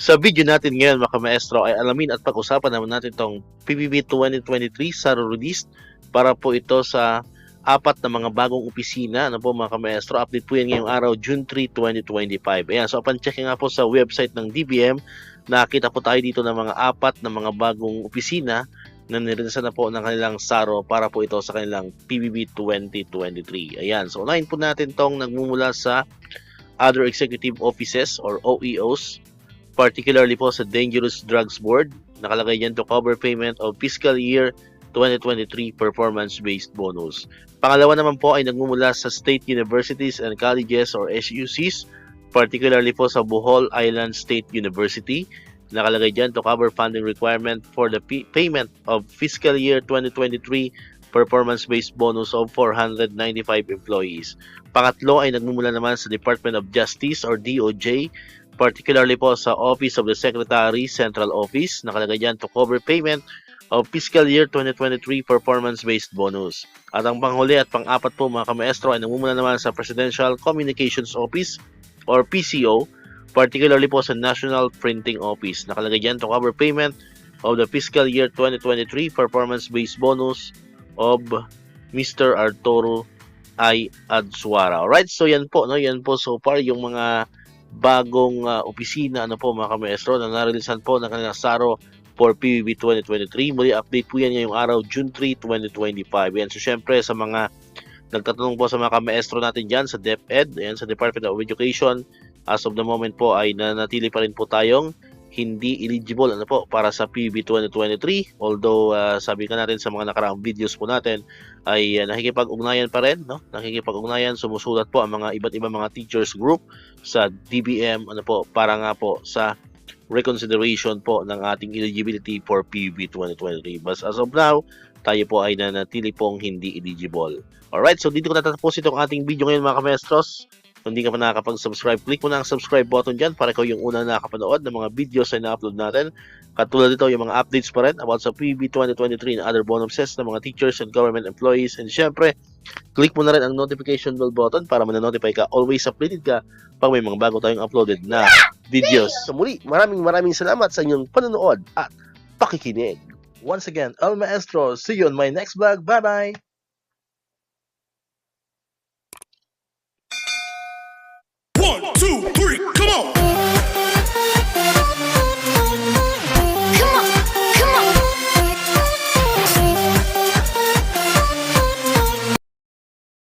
Sa video natin ngayon mga maestro ay alamin at pag-usapan naman natin itong PBB 2023 SARO release para po ito sa apat na mga bagong opisina. Ano po mga maestro, update po yan ngayong araw, June 3, 2025. Ayan, so upon checking nga po sa website ng DBM, nakita po tayo dito ng mga apat na mga bagong opisina na nireleasan na po ng kanilang SARO para po ito sa kanilang PBB 2023. Ayan, so unahin po natin tong nagmumula sa Other Executive Offices or OEOs, particularly po sa Dangerous Drugs Board. Nakalagay dyan to cover payment of fiscal year 2023 performance-based bonus. Pangalawa naman po ay nagmumula sa State Universities and Colleges or SUCs, particularly po sa Bohol Island State University. Nakalagay dyan to cover funding requirement for the payment of fiscal year 2023 performance-based bonus of 495 employees. Pangatlo ay nagmumula naman sa Department of Justice or DOJ, particularly po sa Office of the Secretary, Central Office. Nakalagay dyan to cover payment of fiscal year 2023 performance-based bonus. At ang panghuli at pang-apat po mga kamaestro ay nagmumula naman sa Presidential Communications Office or PCO, particularly po sa National Printing Office. Nakalagay dyan to cover payment of the fiscal year 2023 performance-based bonus of Mr. Arturo I. Adsuara. Alright, so yan po, no? Yan po so far yung mga bagong opisina, ano po mga kamaestro, na nareleasan po ng kanilang SARO for PBB 2023. Muli update po yan ngayong araw, June 3, 2025. Yan, so syempre sa mga nagtatanong po sa mga kamaestro natin dyan sa DepEd, yan, sa Department of Education, as of the moment po ay nanatili pa rin po tayong hindi eligible ano po para sa PBB 2023, although sabi ka natin sa mga nakaraang videos po natin ay nakikipag-ugnayan pa rin, no? Nakikipag-ugnayan, sumusulat po ang mga iba't ibang mga teachers group sa DBM ano po para nga po sa reconsideration po ng ating eligibility for PBB 2023. But as of now, tayo po ay nanatili pong hindi eligible. Alright, so dito ko natatapos itong ating video ngayon mga kamestros. Kung hindi ka pa nakakapag-subscribe, click mo na ang subscribe button dyan para ikaw yung una nakakapanood ng mga videos na na-upload natin. Katulad dito, yung mga updates pa rin about sa PBB 2023 and other bonuses ng mga teachers and government employees. And syempre, click mo na rin ang notification bell button para ma-notify ka, always updated ka pag may mga bago tayong uploaded na videos. So muli, maraming salamat sa inyong panonood at pakikinig. Once again, El Maestro, see you on my next vlog. Bye-bye! 1, 2